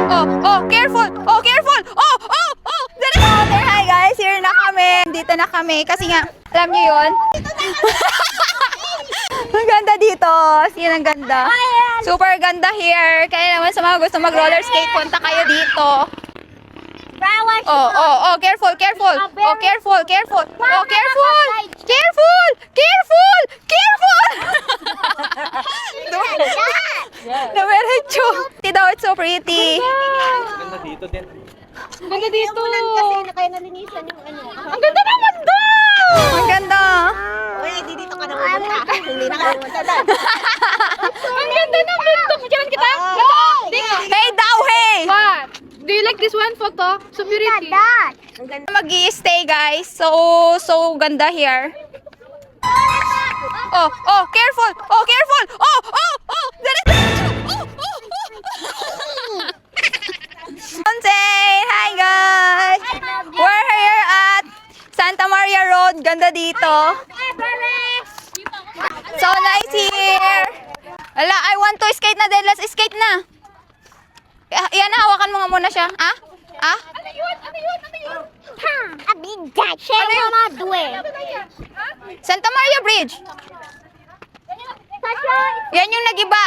Oh, careful! Oh, careful! Oh! Hi guys, here na kami. Dito na kami kasi nga, alam niyo yun? Ang ganda dito. Yan ang ganda. Super ganda here. Kaya naman sa mga gusto mag-roller skate, punta kayo dito. Oh, careful! Oh, careful! Oh, careful! Dumiretso. It's so pretty. Ganda dito din. Ganda dito. Kasi na kaya nalinisan yung ano. Ang ganda naman daw! Ang ganda. Uy, di dito ka na pumunta. Hindi na ka pumunta doon. Ang ganda ng bundok. Diyan kita? Hey daw, hey! What? Do you like this one photo? So beautiful. Ang ganda. Mag-i-stay guys. So ganda here. Oh, careful! Oh, careful! Oh! Hi guys! We're here at Santa Maria Road. Ganda dito. So nice here. Ala, I want to skate na din. Let's skate na. Yan, hawakan mo nga muna siya. Ah? Ano yun? Abigat. Share mo madwe. Santa Maria Bridge. Yan yung nagiba.